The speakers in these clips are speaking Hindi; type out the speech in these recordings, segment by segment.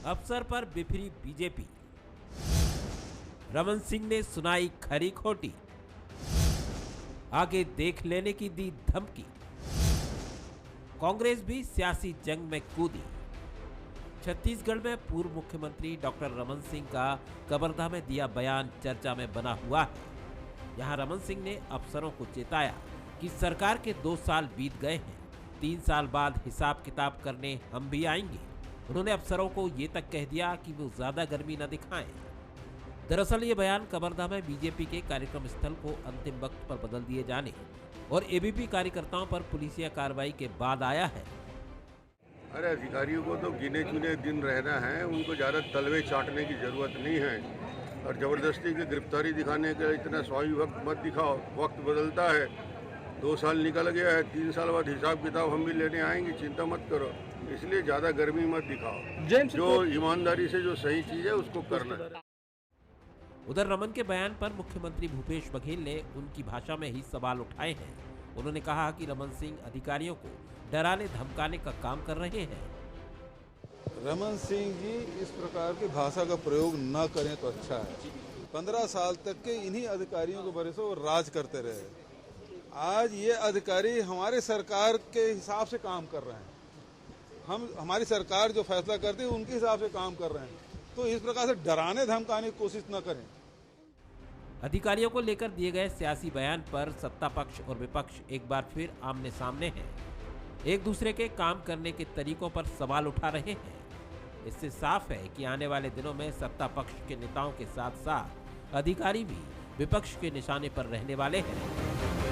अफसर पर बिफरी बीजेपी, रमन सिंह ने सुनाई खरी खोटी, आगे देख लेने की दी धमकी, कांग्रेस भी सियासी जंग में कूदी। छत्तीसगढ़ में पूर्व मुख्यमंत्री डॉक्टर रमन सिंह का कवर्धा में दिया बयान चर्चा में बना हुआ है। यहां रमन सिंह ने अफसरों को चेताया कि सरकार के 2 साल बीत गए हैं, 3 साल बाद हिसाब किताब करने हम भी आएंगे। उन्होंने अफसरों को ये तक कह दिया कि वो ज्यादा गर्मी न दिखाएं। दरअसल ये बयान कवर्धा में बीजेपी के कार्यक्रम स्थल को अंतिम वक्त पर बदल दिए जाने और एबीपी कार्यकर्ताओं पर पुलिसिया कार्रवाई के बाद आया है। अरे अधिकारियों को तो गिने चुने दिन रहना है, उनको ज़्यादा तलवे चाटने की ज़रूरत नहीं है और ज़बरदस्ती की गिरफ्तारी दिखाने का इतना स्वाभाविक वक्त मत दिखाओ। वक्त बदलता है, 2 साल निकल गया है, 3 साल बाद हिसाब किताब हम भी लेने आएंगे, चिंता मत करो। इसलिए ज़्यादा गर्मी मत दिखाओ, जो ईमानदारी से जो सही चीज़ है उसको करना है। उधर रमन के बयान पर मुख्यमंत्री भूपेश बघेल ने उनकी भाषा में ही सवाल उठाए हैं। उन्होंने कहा कि रमन सिंह अधिकारियों को डराने धमकाने का काम कर रहे हैं। रमन सिंह जी इस प्रकार की भाषा का प्रयोग न करें तो अच्छा है। 15 साल तक के इन्हीं अधिकारियों के भरोसे वो राज करते रहे। आज ये अधिकारी हमारे सरकार के हिसाब से काम कर रहे हैं। हमारी सरकार जो फैसला करती है उनके हिसाब से काम कर रहे हैं, तो इस प्रकार से डराने धमकाने की कोशिश न करें। अधिकारियों को लेकर दिए गए सियासी बयान पर सत्ता पक्ष और विपक्ष एक बार फिर आमने सामने हैं। एक दूसरे के काम करने के तरीकों पर सवाल उठा रहे हैं। इससे साफ है कि आने वाले दिनों में सत्ता पक्ष के नेताओं के साथ साथ अधिकारी भी विपक्ष के निशाने पर रहने वाले हैं।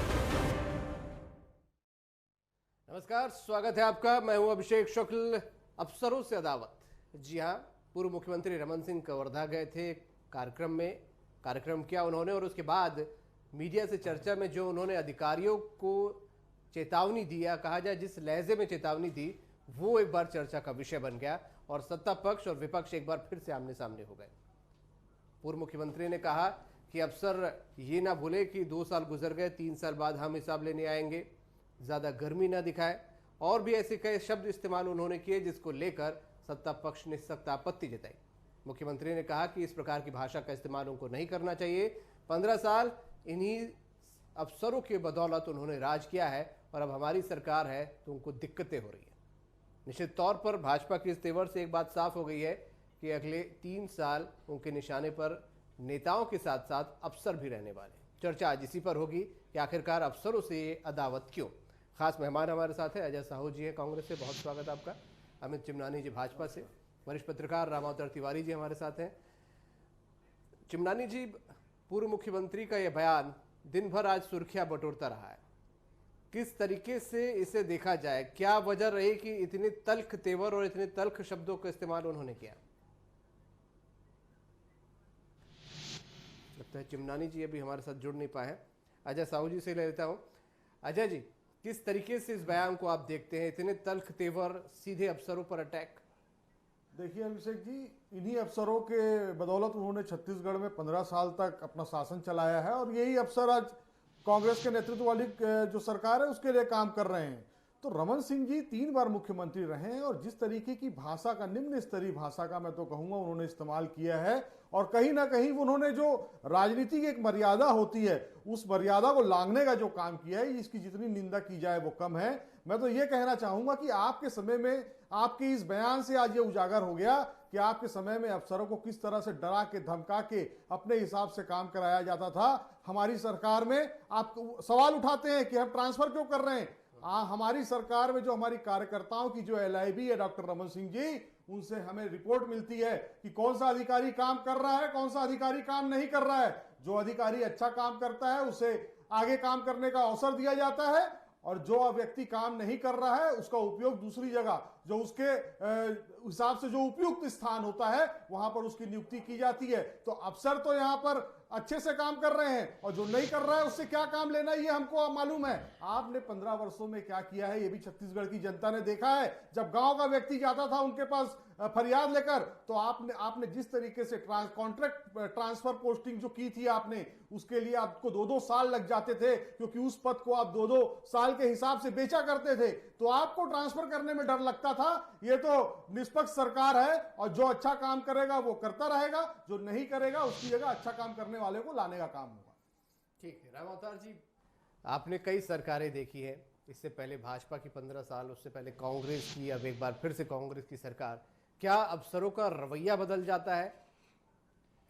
नमस्कार, स्वागत है आपका। मैं हूं अभिषेक शुक्ल। अफसरों से अदावत। जी हां, पूर्व मुख्यमंत्री रमन सिंह कवर्धा गए थे कार्यक्रम में। कार्यक्रम किया उन्होंने और उसके बाद मीडिया से चर्चा में जो उन्होंने अधिकारियों को चेतावनी दी, या कहा जाए जिस लहजे में चेतावनी दी, वो एक बार चर्चा का विषय बन गया और सत्ता पक्ष और विपक्ष एक बार फिर से आमने सामने हो गए। पूर्व मुख्यमंत्री ने कहा कि अफसर ये ना भूले कि 2 साल गुजर गए, 3 साल बाद हम हिसाब लेने आएंगे, ज्यादा गर्मी ना दिखाए, और भी ऐसे कई शब्द इस्तेमाल उन्होंने किए जिसको लेकर सत्ता पक्ष ने सख्त आपत्ति जताई। मुख्यमंत्री ने कहा कि इस प्रकार की भाषा का इस्तेमाल उनको नहीं करना चाहिए। 15 साल इन्हीं अफसरों के बदौलत उन्होंने राज किया है और अब हमारी सरकार है तो उनको दिक्कतें हो रही है। निश्चित तौर पर भाजपा के इस तेवर से एक बात साफ हो गई है कि अगले 3 साल उनके निशाने पर नेताओं के साथ साथ अफसर भी रहने वाले। चर्चा आज इसी पर होगी कि आखिरकार अफसरों से ये अदावत क्यों। खास मेहमान हमारे साथ है, अजय साहू जी है कांग्रेस से, बहुत स्वागत आपका। अमित चिमनानी जी भाजपा से, वरिष्ठ पत्रकार रामावतार तिवारी जी हमारे साथ हैं। चिमनानी जी, पूर्व मुख्यमंत्री का यह बयान दिन भर आज सुर्खियां बटोरता रहा है। किस तरीके से इसे देखा जाए? क्या वजह रही कि इतने तल्ख तेवर और इतने तल्ख शब्दों का इस्तेमाल उन्होंने किया? लगता है चिमनानी जी अभी हमारे साथ जुड़ नहीं पाए हैं। अजय साहू जी से ले लेता हूं। अजय जी, किस तरीके से इस बयान को आप देखते हैं? इतने तल्ख तेवर, सीधे अफसरों पर अटैक। देखिए अभिषेक जी, इन्हीं अफसरों के बदौलत उन्होंने छत्तीसगढ़ में 15 साल तक अपना शासन चलाया है और यही अफसर आज कांग्रेस के नेतृत्व वाली जो सरकार है उसके लिए काम कर रहे हैं। तो रमन सिंह जी 3 बार मुख्यमंत्री रहे हैं और जिस तरीके की भाषा का, निम्न स्तरीय भाषा का मैं तो कहूंगा उन्होंने इस्तेमाल किया है, और कहीं ना कहीं उन्होंने जो राजनीति की एक मर्यादा होती है उस मर्यादा को लांघने का जो काम किया है, इसकी जितनी निंदा की जाए वो कम है। मैं तो ये कहना चाहूंगा कि आपके समय में, आपके इस बयान से आज ये उजागर हो गया कि आपके समय में अफसरों को किस तरह से डरा के, धमका के अपने हिसाब से काम कराया जाता था। हमारी सरकार में आप सवाल उठाते हैं कि हम ट्रांसफर क्यों कर रहे हैं। हमारी सरकार में जो हमारी कार्यकर्ताओं की जो LIB है डॉक्टर रमन सिंह जी, उनसे हमें रिपोर्ट मिलती है कि कौन सा अधिकारी काम कर रहा है, कौन सा अधिकारी काम नहीं कर रहा है। जो अधिकारी अच्छा काम करता है उसे आगे काम करने का अवसर दिया जाता है, और जो व्यक्ति काम नहीं कर रहा है उसका उपयोग दूसरी जगह, जो उसके हिसाब से जो उपयुक्त स्थान होता है वहां पर उसकी नियुक्ति की जाती है। तो अफसर तो यहां पर अच्छे से काम कर रहे हैं और जो नहीं कर रहा है उससे क्या काम लेना, ये हमको मालूम है। आपने 15 वर्षों में क्या किया है ये भी छत्तीसगढ़ की जनता ने देखा है। जब गांव का व्यक्ति जाता था उनके पास फरियाद लेकर, तो आपने जिस तरीके से कॉन्ट्रैक्ट ट्रांसफर पोस्टिंग जो की थी आपने, उसके लिए आपको 2-2 साल लग जाते थे, क्योंकि उस पद को आप 2-2 साल के हिसाब से बेचा करते थे, तो आपको ट्रांसफर करने में डर लगता था। ये तो निष्पक्ष सरकार है और जो अच्छा काम करेगा वो करता रहेगा, जो नहीं करेगा उसकी जगह अच्छा काम करने वाले को लाने का काम होगा। ठीक है राम अवतार जी, आपने कई सरकारें देखी है, इससे पहले भाजपा की 15 साल, उससे पहले कांग्रेस की, अब एक बार फिर से कांग्रेस की सरकार। क्या अफसरों का रवैया बदल जाता है?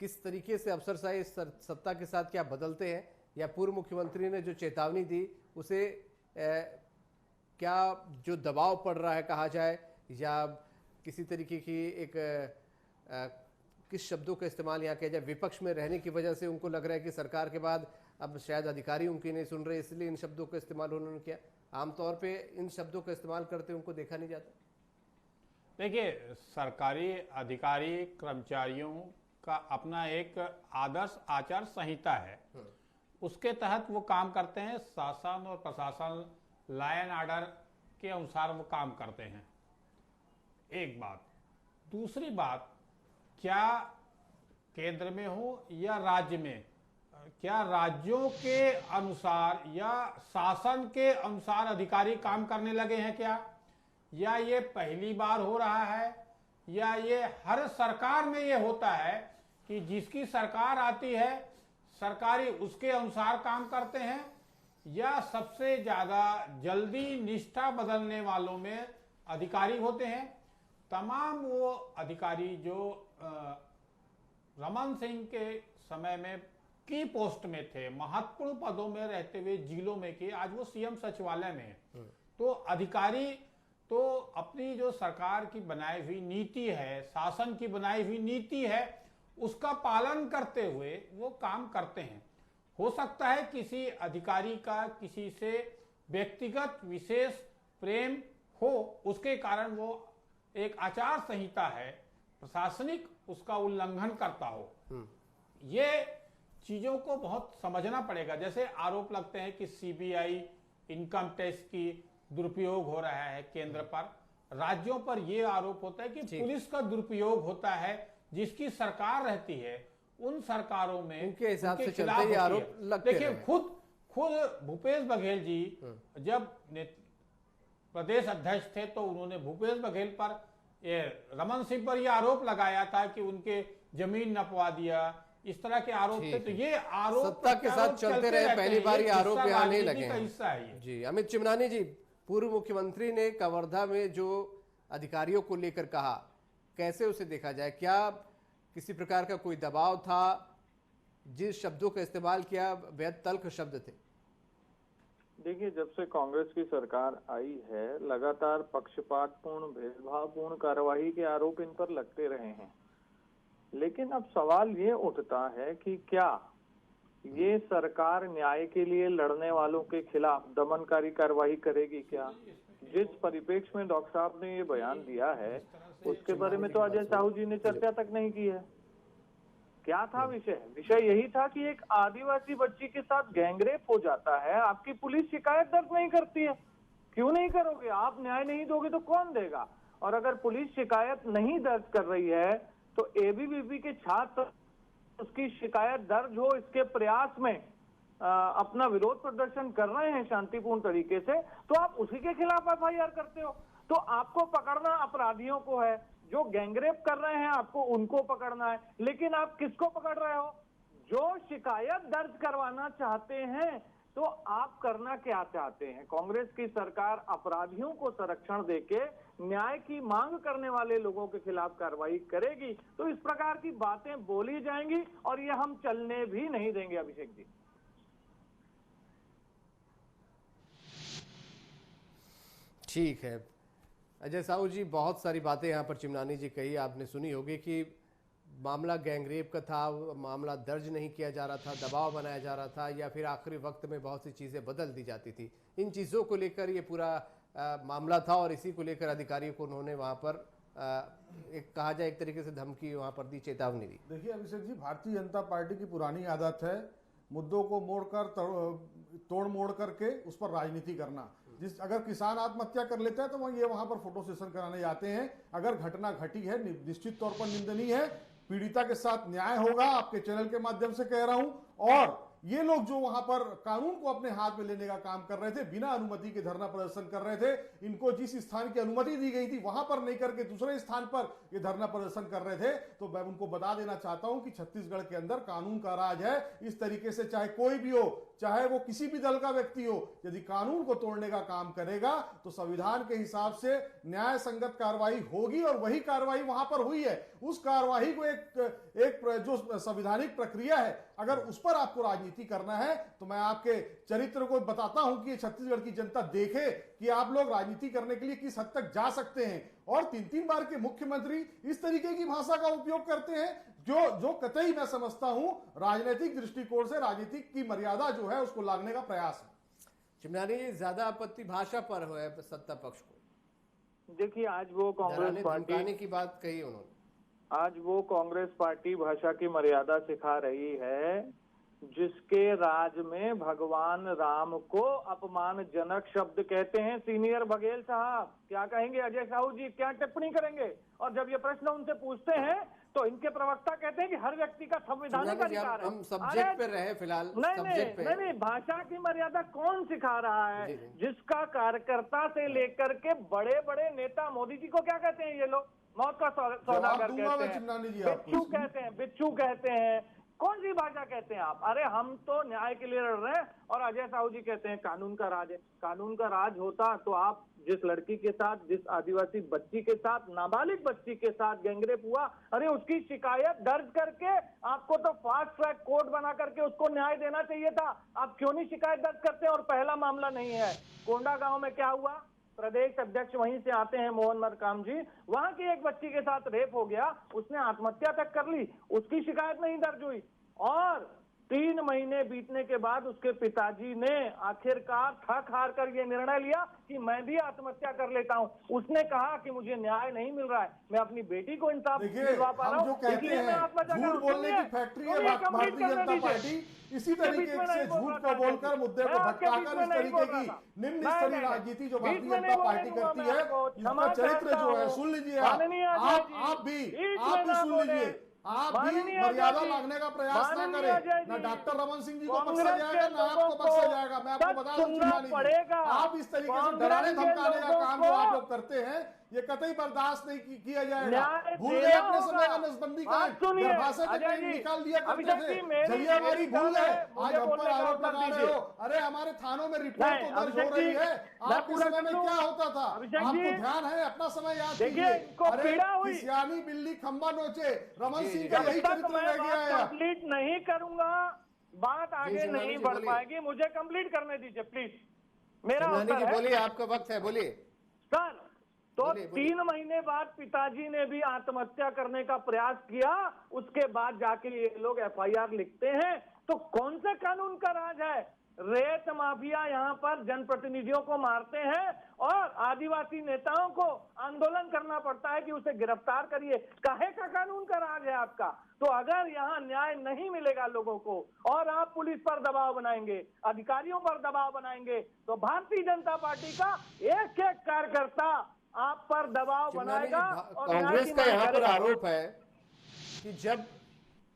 किस तरीके से अफसरशाही सत्ता के साथ क्या बदलते हैं, या पूर्व मुख्यमंत्री ने जो चेतावनी दी उसे क्या जो दबाव पड़ रहा है कहा जाए, या किसी तरीके की एक किस शब्दों का इस्तेमाल यहाँ किया जाए, विपक्ष में रहने की वजह से उनको लग रहा है कि सरकार के बाद अब शायद अधिकारी उनकी नहीं सुन रहे, इसलिए इन शब्दों का इस्तेमाल उन्होंने किया। आमतौर पे इन शब्दों का इस्तेमाल करते उनको देखा नहीं जाता। देखिए, सरकारी अधिकारी कर्मचारियों का अपना एक आदर्श आचार संहिता है, उसके तहत वो काम करते हैं। शासन और प्रशासन लॉ एंड ऑर्डर के अनुसार वो काम करते हैं, एक बात। दूसरी बात, क्या केंद्र में हो या राज्य में, क्या राज्यों के अनुसार या शासन के अनुसार अधिकारी काम करने लगे हैं क्या, या ये पहली बार हो रहा है, या ये हर सरकार में ये होता है कि जिसकी सरकार आती है सरकारी उसके अनुसार काम करते हैं, या सबसे ज्यादा जल्दी निष्ठा बदलने वालों में अधिकारी होते हैं। तमाम वो अधिकारी जो रमन सिंह के समय में की पोस्ट में थे, महत्वपूर्ण पदों में रहते हुए जिलों में के, आज वो सीएम सचिवालय में है। तो अधिकारी तो अपनी जो सरकार की बनाई हुई नीति है, शासन की बनाई हुई नीति है, उसका पालन करते हुए वो काम करते हैं। हो सकता है किसी अधिकारी का किसी से व्यक्तिगत विशेष प्रेम हो, उसके कारण वो एक आचार संहिता है प्रशासनिक, उसका उल्लंघन करता हो। ये चीजों को बहुत समझना पड़ेगा। जैसे आरोप लगते हैं कि सीबीआई इनकम टैक्स की दुरुपयोग हो रहा है केंद्र पर, राज्यों पर यह आरोप होता है कि पुलिस का दुरुपयोग होता है। जिसकी सरकार रहती है उन सरकारों में उनके हिसाब से चलते ये आरोप लगते हैं। देखिए, खुद भूपेश बघेल जी जब प्रदेश अध्यक्ष थे तो उन्होंने भूपेश बघेल पर रमन सिंह पर यह आरोप लगाया था कि उनके जमीन नपवा दिया, इस तरह के आरोप थे। तो ये आरोप सत्ता के साथ चलते रहे, पहली बार ये आरोप यहाँ नहीं लगे हैं। हिस्सा है जी अमित चिमनानी जी, पूर्व मुख्यमंत्री ने कवर्धा में जो अधिकारियों को लेकर कहा, कैसे उसे देखा जाए? क्या किसी प्रकार का कोई दबाव था? जिस शब्दों का इस्तेमाल किया बेहद तल्ख शब्द थे। देखिए, जब से कांग्रेस की सरकार आई है लगातार पक्षपातपूर्ण, भेदभावपूर्ण कार्यवाही के आरोप इन पर लगते रहे हैं। लेकिन अब सवाल ये उठता है कि क्या ये सरकार न्याय के लिए लड़ने वालों के खिलाफ दमनकारी कार्रवाई करेगी? क्या जिस परिप्रेक्ष्य में डॉक्टर साहब ने ये बयान दिया है उसके बारे में तो अजय साहू जी ने चर्चा तक नहीं की है। क्या था विषय? विषय यही था कि एक आदिवासी बच्ची के साथ गैंगरेप हो जाता है, आपकी पुलिस शिकायत दर्ज नहीं करती है। क्यों नहीं करोगे? आप न्याय नहीं दोगे तो कौन देगा? और अगर पुलिस शिकायत नहीं दर्ज कर रही है तो एबीवीपी के छात्र उसकी शिकायत दर्ज हो इसके प्रयास में अपना विरोध प्रदर्शन कर रहे हैं शांतिपूर्ण तरीके से, तो आप उसी के खिलाफ एफआईआर करते हो। तो आपको पकड़ना अपराधियों को है, जो गैंगरेप कर रहे हैं आपको उनको पकड़ना है। लेकिन आप किसको पकड़ रहे हो? जो शिकायत दर्ज करवाना चाहते हैं। तो आप करना क्या चाहते हैं? कांग्रेस की सरकार अपराधियों को संरक्षण देके न्याय की मांग करने वाले लोगों के खिलाफ कार्रवाई करेगी। तो इस प्रकार की बातें बोली जाएंगी और ये हम चलने भी नहीं देंगे। अभिषेक जी, ठीक है अजय साहू जी, बहुत सारी बातें यहाँ पर चिमनानी जी कही, आपने सुनी होगी कि मामला गैंगरेप का था, मामला दर्ज नहीं किया जा रहा था, दबाव बनाया जा रहा था, या फिर आखिरी वक्त में बहुत सी चीज़ें बदल दी जाती थी। इन चीज़ों को लेकर ये पूरा मामला था और इसी को लेकर अधिकारियों को उन्होंने वहाँ पर एक कहा जाए एक तरीके से धमकी वहाँ पर दी, चेतावनी दी। देखिए अभिषेक जी, भारतीय जनता पार्टी की पुरानी आदत है मुद्दों को मोड़कर तोड़ मोड़ करके उस पर राजनीति करना। अगर किसान आत्महत्या कर लेता है तो ये वहां पर फोटो सेशन कराने जाते हैं। अगर घटना घटी है निश्चित तौर पर निंदनीय है, पीड़िता के साथ न्याय होगा, आपके चैनल के माध्यम से कह रहा हूं। और ये लोग जो वहां पर कानून को अपने हाथ में लेने का काम कर रहे थे, बिना अनुमति के धरना प्रदर्शन कर रहे थे, इनको जिस स्थान की अनुमति दी गई थी वहां पर नहीं करके दूसरे स्थान पर ये धरना प्रदर्शन कर रहे थे, तो मैं उनको बता देना चाहता हूं कि छत्तीसगढ़ के अंदर कानून का राज है। इस तरीके से चाहे कोई भी हो, चाहे वो किसी भी दल का व्यक्ति हो, यदि कानून को तोड़ने का काम करेगा तो संविधान के हिसाब से न्याय संगत कार्रवाई होगी, और वही कार्रवाई वहां पर हुई है। उस कार्रवाई को एक जो संवैधानिक प्रक्रिया है, अगर उस पर आपको राजनीति करना है तो मैं आपके चरित्र को बताता हूं कि छत्तीसगढ़ की जनता देखे कि आप लोग राजनीति करने के लिए किस हद तक जा सकते हैं। और 3-3 बार के मुख्यमंत्री इस तरीके की भाषा का उपयोग करते हैं जो कतई मैं समझता हूं राजनीतिक दृष्टिकोण से राजनीतिक की मर्यादा जो है उसको लागने का प्रयास है। चिमनानी जी, ज्यादा आपत्ति भाषा पर है सत्ता पक्ष को। देखिए, आज वो कांग्रेस पार्टी की बात कही उन्होंने, आज वो कांग्रेस पार्टी भाषा की मर्यादा सिखा रही है जिसके राज में भगवान राम को अपमानजनक शब्द कहते हैं। सीनियर बघेल साहब क्या कहेंगे, अजय साहू जी क्या टिप्पणी करेंगे? और जब ये प्रश्न उनसे पूछते हैं तो इनके प्रवक्ता कहते हैं कि हर व्यक्ति का संवैधानिक अधिकार है। हम सब्जेक्ट पे रहे फिलहाल। नहीं, भाषा की मर्यादा कौन सिखा रहा है? जिसका कार्यकर्ता से लेकर के बड़े बड़े नेता, मोदी जी को क्या कहते हैं ये लोग? मौत का सौदागर कहते हैं, बिच्छू कहते हैं। कौन सी भाषा कहते हैं आप? अरे हम तो न्याय के लिए लड़ रहे हैं, और अजय साहू जी कहते हैं कानून का राज है। कानून का राज होता तो आप जिस लड़की के साथ, जिस आदिवासी बच्ची के साथ, नाबालिग बच्ची के साथ गैंगरेप हुआ, अरे उसकी शिकायत दर्ज करके आपको तो फास्ट ट्रैक कोर्ट बना करके उसको न्याय देना चाहिए था। आप क्यों नहीं शिकायत दर्ज करते? और पहला मामला नहीं है। कोंडा गांव में क्या हुआ? प्रदेश अध्यक्ष वहीं से आते हैं, मोहन मरकाम जी, वहां की एक बच्ची के साथ रेप हो गया, उसने आत्महत्या तक कर ली, उसकी शिकायत नहीं दर्ज हुई। और 3 महीने बीतने के बाद उसके पिताजी ने आखिरकार थक हार कर ये निर्णय लिया कि मैं भी आत्महत्या कर लेता हूं। उसने कहा कि मुझे न्याय नहीं मिल रहा है, मैं अपनी बेटी को इंसाफ दिलवा पा रहा हूं, इसलिए मैं आत्महत्या कर बोलने की फैक्ट्री है भारतीय जनता पार्टी। इसी तरीके से झूठ को बोलकर मुद्दे को भटकाकर इस तरीके की निम्न स्तरीय राजनीति जो भारतीय जनता पार्टी करती है, इसका चरित्र जो है सुन लीजिए। आप भी सुन लीजिए। आप भी मर्यादा लागने का प्रयास ना करें। ना डॉक्टर रमन सिंह जी को बख्शा जाएगा, ना आपको बख्शा जाएगा। मैं आपको बता दूं, आप इस तरीके से डराने धमकाने का काम जो आप लोग करते हैं, ये कतई बर्दाश्त नहीं किया जाएगा। भूल गए अपने समय का नसबंदी का निकाल दिया करते थे, जलियांवाला भूल गए, आज हम पर आरोप लगा रहे हो। अरे हमारे थानों में रिपोर्ट तो दर्ज हो रही है, आपके समय में क्या होता था आपको ध्यान है? अपना समय याद कीजिए। अरे सियानी बिल्ली खंबा नोचे, रमन सिंह का यही चरित्र रह गया है। कंप्लीट नहीं करूंगा, बात आगे नहीं बढ़ पाएगी, मुझे कंप्लीट करने दीजिए प्लीज। मेरा बोलिए, आपका वक्त है, बोलिए सर। तो 3 महीने बाद पिताजी ने भी आत्महत्या करने का प्रयास किया, उसके बाद जाके ये लोग FIR लिखते हैं। तो कौन सा कानून का राज है? रेत माफिया यहाँ पर जनप्रतिनिधियों को मारते हैं और आदिवासी नेताओं को आंदोलन करना पड़ता है कि उसे गिरफ्तार करिए। काहे का कानून का राज है आपका? तो अगर यहाँ न्याय नहीं मिलेगा लोगों को और आप पुलिस पर दबाव बनाएंगे, अधिकारियों पर दबाव बनाएंगे, तो भारतीय जनता पार्टी का एक एक कार्यकर्ता आप पर दबाव बनाएगा। और कांग्रेस का यहाँ पर आरोप है कि जब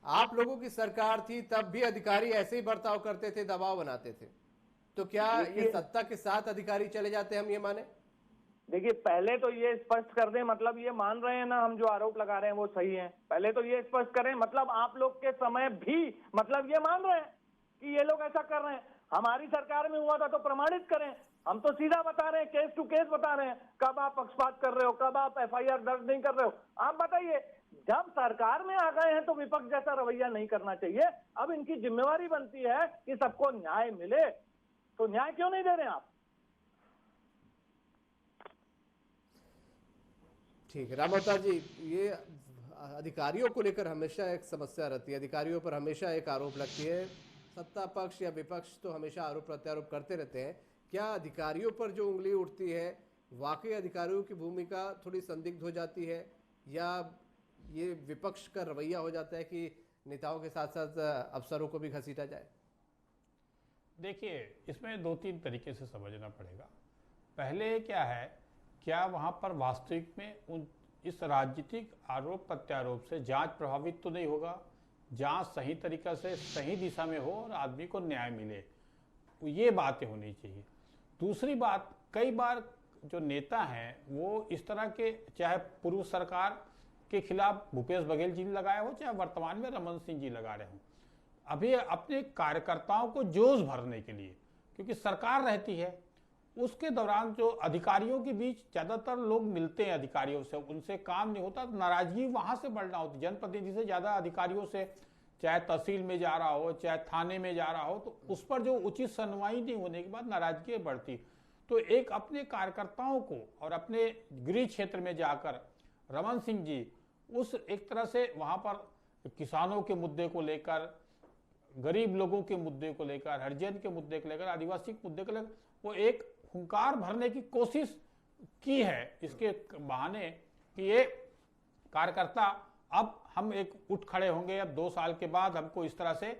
आप लोगों की सरकार थी तब भी अधिकारी ऐसे ही बर्ताव करते थे, दबाव बनाते थे। तो क्या ये सत्ता के साथ अधिकारी चले जाते हैं, हम ये माने? देखिए, पहले तो ये स्पष्ट कर दें, मतलब ये मान रहे हैं ना हम जो आरोप लगा रहे हैं वो सही है? पहले तो ये स्पष्ट करें, मतलब आप लोग के समय भी मतलब ये मान रहे हैं कि ये लोग ऐसा कर रहे हैं? हमारी सरकार में हुआ था तो प्रमाणित करें। हम तो सीधा बता रहे हैं, केस टू केस बता रहे हैं, कब आप पक्षपात कर रहे हो, कब आप FIR दर्ज नहीं कर रहे हो। आप बताइए, जब सरकार में आ गए हैं तो विपक्ष जैसा रवैया नहीं करना चाहिए। अब इनकी जिम्मेवारी बनती है कि सबको न्याय मिले, तो न्याय क्यों नहीं दे रहे आप? ठीक है राम अवतार जी, ये अधिकारियों को लेकर हमेशा एक समस्या रहती है, अधिकारियों पर हमेशा एक आरोप लगती है। सत्ता पक्ष या विपक्ष तो हमेशा आरोप प्रत्यारोप करते रहते हैं। क्या अधिकारियों पर जो उंगली उठती है, वाकई अधिकारियों की भूमिका थोड़ी संदिग्ध हो जाती है, या ये विपक्ष का रवैया हो जाता है कि नेताओं के साथ साथ अफसरों को भी घसीटा जाए? देखिए, इसमें 2-3 तरीके से समझना पड़ेगा। पहले क्या है, क्या वहां पर वास्तविक में इस राजनीतिक आरोप प्रत्यारोप से जांच प्रभावित तो नहीं होगा, जांच सही तरीका से सही दिशा में हो और आदमी को न्याय मिले, ये बातें होनी चाहिए। दूसरी बात, कई बार जो नेता हैं वो इस तरह के, चाहे पूर्व सरकार के खिलाफ भूपेश बघेल जी लगाए हो, चाहे वर्तमान में रमन सिंह जी लगा रहे हो, अभी अपने कार्यकर्ताओं को जोश भरने के लिए, क्योंकि सरकार रहती है उसके दौरान जो अधिकारियों के बीच ज्यादातर लोग मिलते हैं, अधिकारियों से उनसे काम नहीं होता, तो नाराजगी वहां से बढ़ना होती, जनप्रतिनिधि से ज्यादा अधिकारियों से, चाहे तहसील में जा रहा हो चाहे थाने में जा रहा हो, तो उस पर जो उचित सुनवाई नहीं होने के बाद नाराजगी बढ़ती। तो एक अपने कार्यकर्ताओं को और अपने गृह क्षेत्र में जाकर रमन सिंह जी उस एक तरह से वहां पर किसानों के मुद्दे को लेकर, गरीब लोगों के मुद्दे को लेकर, हरिजन के मुद्दे को लेकर, आदिवासी के मुद्दे को लेकर वो एक हुंकार भरने की कोशिश की है, इसके बहाने कि ये कार्यकर्ता अब हम एक उठ खड़े होंगे, अब 2 साल के बाद हमको इस तरह से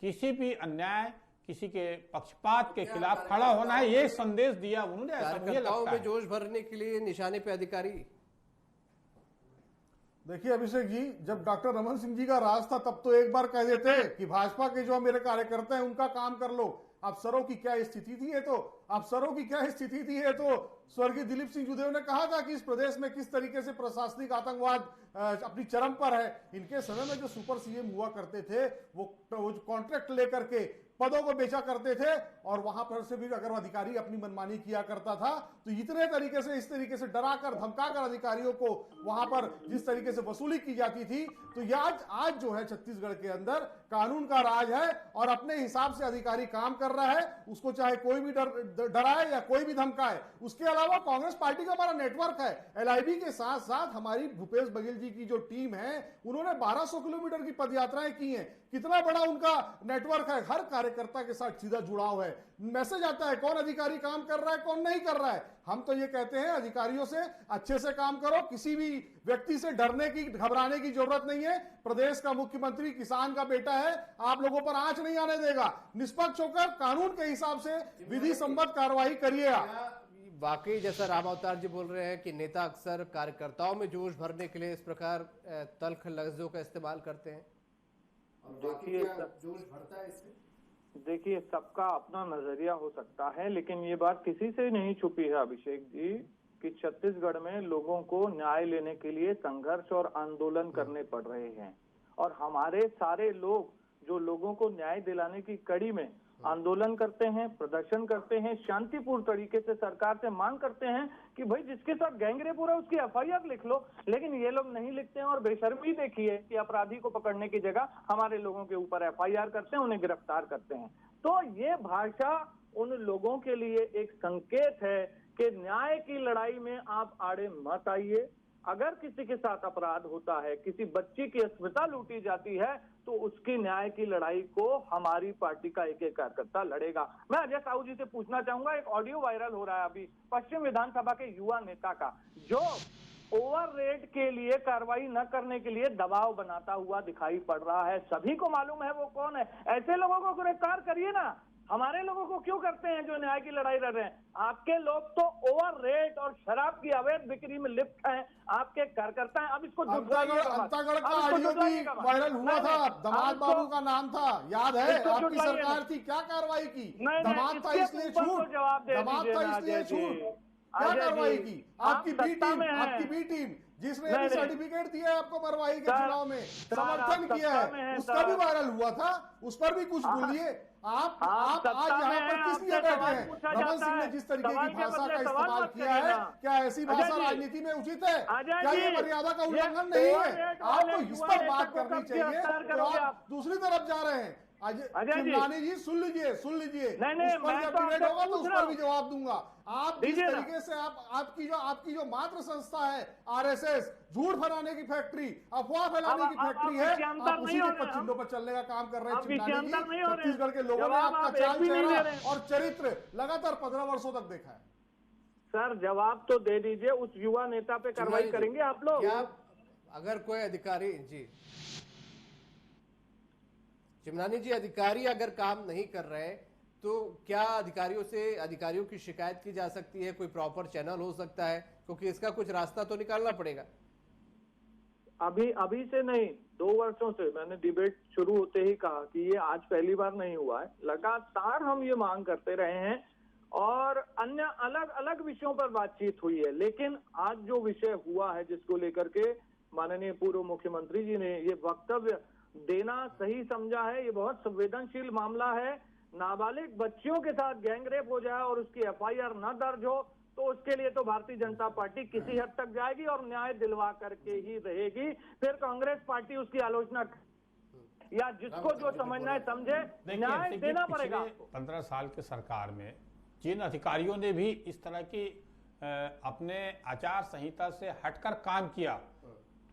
किसी भी अन्याय, किसी के पक्षपात के खिलाफ खड़ा होना है, ये संदेश दिया उन्होंने। कार्यकर्ताओं में जोश भरने के लिए निशाने पे अधिकारी। देखिए अभिषेक जी, जब डॉक्टर रमन सिंह जी का राज था तब तो एक बार कह देते कि भाजपा के जो मेरे कार्यकर्ता हैं उनका काम कर लो। अफसरों की क्या स्थिति थी, ये तो स्वर्गीय दिलीप सिंह जुदेव ने कहा था कि इस प्रदेश में किस तरीके से प्रशासनिक आतंकवाद अपनी चरम पर है। इनके समय में जो सुपर सीएम हुआ करते थे वो कॉन्ट्रैक्ट लेकर के पदों को बेचा करते थे और वहां पर से भी अगर अधिकारी अपनी मनमानी किया करता था तो इतने तरीके से, इस तरीके से डराकर धमकाकर अधिकारियों को वहां पर जिस तरीके से वसूली की जाती थी, तो ये आज जो है छत्तीसगढ़ के अंदर कानून का राज है और अपने हिसाब से अधिकारी काम कर रहा है, उसको चाहे कोई भी डराए या कोई भी धमकाए। उसके अलावा कांग्रेस पार्टी का हमारा नेटवर्क है, एलआईबी के साथ साथ हमारी भूपेश बघेल जी की जो टीम है उन्होंने 1200 किलोमीटर की पदयात्राएं की हैं। कितना बड़ा उनका नेटवर्क है, हर कार्यकर्ता के साथ सीधा जुड़ाव है, मैसेज आता है कौन अधिकारी काम कर रहा है कौन नहीं कर रहा है। हम तो ये कहते हैं अधिकारियों से अच्छे से काम करो, किसी भी व्यक्ति से डरने की घबराने की जरूरत नहीं है। प्रदेश का मुख्यमंत्री किसान का बेटा है, आप लोगों पर आंच नहीं आने देगा, निष्पक्ष होकर कानून के हिसाब से विधि सम्मत कार्रवाई करिएगा। वाकई जैसा राम अवतार जी बोल रहे हैं कि नेता अक्सर कार्यकर्ताओं में जोश भरने के लिए इस प्रकार तल्ख लफ्जों का इस्तेमाल करते हैं। देखिए जोश भरता है इससे। देखिए सबका अपना नजरिया हो सकता है, लेकिन ये बात किसी से नहीं छुपी है अभिषेक जी कि छत्तीसगढ़ में लोगों को न्याय लेने के लिए संघर्ष और आंदोलन करने पड़ रहे हैं और हमारे सारे लोग जो लोगों को न्याय दिलाने की कड़ी में आंदोलन करते हैं, प्रदर्शन करते हैं, शांतिपूर्ण तरीके से सरकार से मांग करते हैं कि भाई जिसके साथ गैंगरेप हो रहा है उसकी एफआईआर लिख लो, लेकिन ये लोग नहीं लिखते हैं और बेशर्मी देखिए कि अपराधी को पकड़ने की जगह हमारे लोगों के ऊपर एफआईआर करते हैं, उन्हें गिरफ्तार करते हैं। तो ये भाषा उन लोगों के लिए एक संकेत है कि न्याय की लड़ाई में आप आड़े मत आइए। अगर किसी के साथ अपराध होता है, किसी बच्ची की अस्मिता लूटी जाती है, तो उसकी न्याय की लड़ाई को हमारी पार्टी का एक एक कार्यकर्ता लड़ेगा। मैं अजय साहू जी से पूछना चाहूंगा, एक ऑडियो वायरल हो रहा है अभी पश्चिम विधानसभा के युवा नेता का, जो ओवर रेट के लिए कार्रवाई न करने के लिए दबाव बनाता हुआ दिखाई पड़ रहा है। सभी को मालूम है वो कौन है, ऐसे लोगों को गिरफ्तार करिए ना, हमारे लोगों को क्यों करते हैं जो न्याय की लड़ाई लड़ रहे हैं। आपके लोग तो ओवर रेट और शराब की अवैध बिक्री में लिप्त हैं, आपके कार्यकर्ता हैं। अब इसको अंतागढ़ का ऑडियो भी वायरल हुआ था, दमाद बाबू का नाम था, याद है? आपकी सरकार थी, क्या कार्रवाई की? दमाद था इसलिए छूट, दमाद था इसलिए छूट, क्या कार्रवाई की? आपकी बी टीम जिसने सर्टिफिकेट दिया है आपको बरवाही के चुनाव में, समर्थन किया है, उसका भी वायरल हुआ था, उस पर भी कुछ बोलिए। आप आज यहाँ पर किस लिए बैठे हैं? रमन सिंह ने जिस तरीके की भाषा का इस्तेमाल किया है, क्या ऐसी भाषा राजनीति में उचित है? क्या ये मर्यादा का उल्लंघन नहीं है? आपको इस पर बात करनी चाहिए, तो आप दूसरी तरफ जा रहे हैं। चिमनानी जी सुन लीजिए, उस पर जब डिबेट होगा तो उस पर भी जवाब दूंगा। आप जिस तरीके से आपकी जो मात्र संस्था है आरएसएस, झूठ फैलाने की फैक्ट्री, अफवाह फैलाने की फैक्ट्री है, आप उसी के पचिंदों पर चलने का काम कर रहे हैं। चिमनानी जी, छत्तीसगढ़ के लोगों ने आपका चाल चेहरा और चरित्र लगातार 15 वर्षों तक देखा है। सर जवाब तो दे दीजिए, उस युवा नेता पे कार्रवाई करेंगे आप लोग? अगर कोई अधिकारी जी, चिमनानी जी, अधिकारी अगर काम नहीं कर रहे तो क्या अधिकारियों की शिकायत की जा सकती है? कोई प्रॉपर चैनल हो सकता है? क्योंकि इसका कुछ रास्ता तो निकालना पड़ेगा। अभी से नहीं, 2 वर्षों से मैंने डिबेट शुरू होते ही कहा कि ये आज पहली बार नहीं हुआ है। लगातार हम ये मांग करते रहे हैं और अन्य अलग अलग विषयों पर बातचीत हुई है, लेकिन आज जो विषय हुआ है जिसको लेकर के माननीय पूर्व मुख्यमंत्री जी ने ये वक्तव्य देना सही समझा है। ये बहुत संवेदनशील मामला है। नाबालिग बच्चियों के साथ गैंगरेप हो जाए और उसकी FIR न दर्ज हो तो उसके लिए तो भारतीय जनता पार्टी किसी हद तक जाएगी और न्याय दिलवा करके ही रहेगी। फिर कांग्रेस पार्टी उसकी आलोचना या जिसको जो समझना है समझे, न्याय देना पड़ेगा। 15 साल के सरकार में जिन अधिकारियों ने भी इस तरह की अपने आचार संहिता से हटकर काम किया,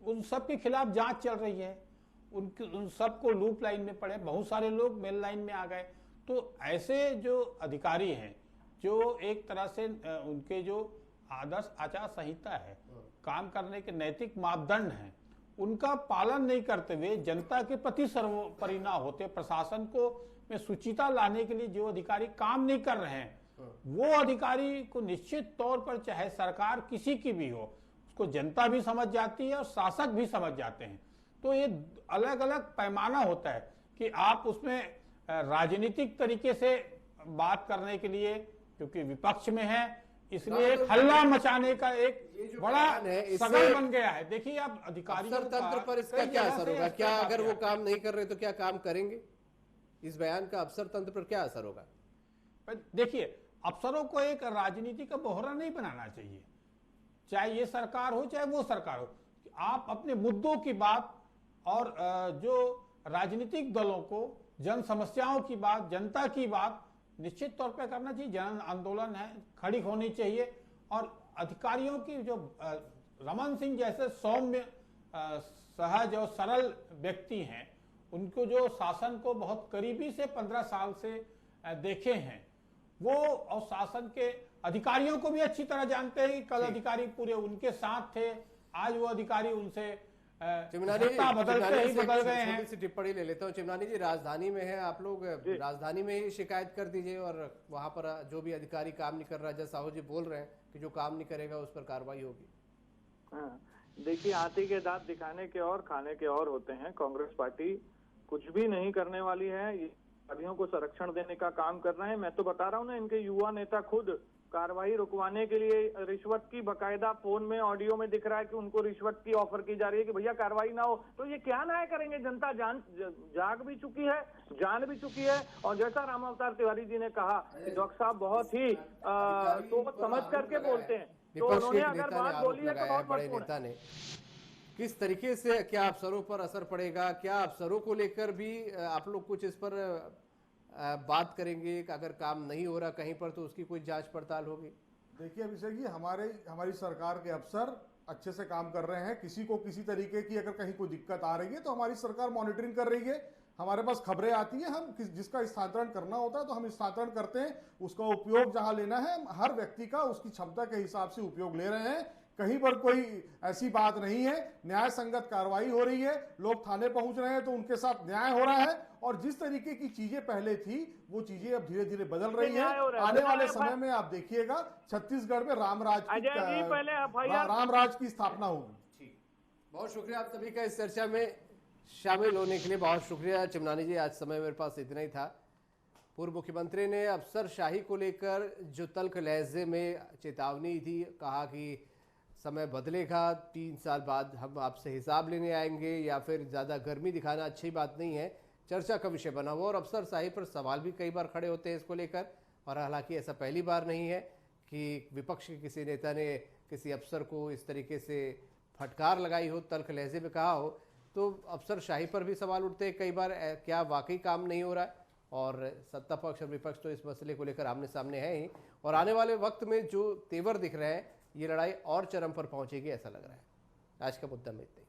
उन सब के खिलाफ जांच चल रही है। उन सबको लूप लाइन में पड़े, बहुत सारे लोग मेल लाइन में आ गए। तो ऐसे जो अधिकारी हैं, जो एक तरह से उनके जो आदर्श आचार संहिता है, काम करने के नैतिक मापदंड हैं, उनका पालन नहीं करते हुए जनता के प्रति सर्वोपरि ना होते, प्रशासन को में सुचिता लाने के लिए जो अधिकारी काम नहीं कर रहे हैं, वो अधिकारी को निश्चित तौर पर चाहे सरकार किसी की भी हो, उसको जनता भी समझ जाती है और शासक भी समझ जाते हैं। तो ये अलग अलग पैमाना होता है कि आप उसमें राजनीतिक तरीके से बात करने के लिए, क्योंकि विपक्ष में है, इसलिए एक हल्ला मचाने का एक बड़ा सगल बन गया है। देखिए आप अधिकारियों तंत्र पर इसका क्या असर होगा? क्या अगर वो काम नहीं कर रहे तो क्या काम करेंगे? इस बयान का अफसर तंत्र पर क्या असर होगा? देखिए, अफसरों को एक राजनीति का बोहरा नहीं बनाना चाहिए, चाहे ये सरकार हो चाहे वो सरकार हो। आप अपने मुद्दों की बात और जो राजनीतिक दलों को जन समस्याओं की बात, जनता की बात निश्चित तौर पे करना चाहिए। जन आंदोलन है, खड़ी होनी चाहिए। और अधिकारियों की जो रमन सिंह जैसे सौम्य, सहज और सरल व्यक्ति हैं, उनको जो शासन को बहुत करीबी से 15 साल से देखे हैं, वो और शासन के अधिकारियों को भी अच्छी तरह जानते हैं कि कल अधिकारी पूरे उनके साथ थे, आज वो अधिकारी उनसे बदल गए हैं। टिप्पणी ले लेता हूँ। चिमनानी जी, राजधानी में है आप लोग, राजधानी में ही शिकायत कर दीजिए और वहां पर जो भी अधिकारी काम नहीं कर रहा, जैसा साहू जी बोल रहे हैं कि जो काम नहीं करेगा उस पर कार्रवाई होगी। देखिए, हाथी के दांत दिखाने के और खाने के और होते हैं। कांग्रेस पार्टी कुछ भी नहीं करने वाली है। अधिकारियों को संरक्षण देने का काम कर रहे हैं। मैं तो बता रहा हूँ ना, इनके युवा नेता खुद कार्रवाई रुकवाने के लिए रिश्वत की बकायदा फोन में, ऑडियो में दिख रहा है कि उनको रिश्वत की ऑफर की जा रही है कि भैया कार्रवाई ना हो। तो ये क्या न्याय करेंगे? जनता जाग भी चुकी है, जान भी चुकी है। और जैसा राम अवतार तिवारी जी ने कहा कि डॉक्टर साहब बहुत ही सोच समझ करके बोलते हैं, तो उन्होंने अगर बात बोली है तो बहुत बड़े नेता ने किस तरीके से क्या अफसरों पर असर पड़ेगा? क्या अफसरों को लेकर भी आप लोग कुछ इस पर बात करेंगे? अगर काम नहीं हो रहा कहीं पर तो उसकी कोई जांच पड़ताल होगी? देखिए अभिषेक जी, हमारी सरकार के अफसर अच्छे से काम कर रहे हैं। किसी को किसी तरीके की अगर कहीं कोई दिक्कत आ रही है तो हमारी सरकार मॉनिटरिंग कर रही है। हमारे पास खबरें आती हैं, हम जिसका स्थानांतरण करना होता है तो हम स्थानांतरण करते हैं। उसका उपयोग जहां लेना है, हर व्यक्ति का उसकी क्षमता के हिसाब से उपयोग ले रहे हैं। कहीं पर कोई ऐसी बात नहीं है। न्याय संगत कार्रवाई हो रही है। लोग थाने पहुंच रहे हैं तो उनके साथ न्याय हो रहा है। और जिस तरीके की चीजें पहले थी वो चीजें अब धीरे धीरे बदल रही हैं। आने वाले समय में आप देखिएगा छत्तीसगढ़ में रामराज की स्थापना होगी। बहुत शुक्रिया आप सभी का इस चर्चा में शामिल होने के लिए। बहुत शुक्रिया चिमनानी जी। आज समय मेरे पास इतना ही था। पूर्व मुख्यमंत्री ने अफसरशाही को लेकर जो तल्ख लहजे में चेतावनी दी, कहा कि समय बदलेगा, 3 साल बाद हम आपसे हिसाब लेने आएंगे, या फिर ज़्यादा गर्मी दिखाना अच्छी बात नहीं है, चर्चा का विषय बना हुआ। और अफसरशाही पर सवाल भी कई बार खड़े होते हैं इसको लेकर। और हालांकि ऐसा पहली बार नहीं है कि विपक्ष के किसी नेता ने किसी अफसर को इस तरीके से फटकार लगाई हो, तल्ख लहजे में कहा हो। तो अफसरशाही पर भी सवाल उठते हैं कई बार, क्या वाकई काम नहीं हो रहा है? और सत्ता पक्ष और विपक्ष तो इस मसले को लेकर आमने सामने है ही। और आने वाले वक्त में जो तेवर दिख रहे हैं, ये लड़ाई और चरम पर पहुंचेगी ऐसा लग रहा है। आज का मुद्दा में इतना।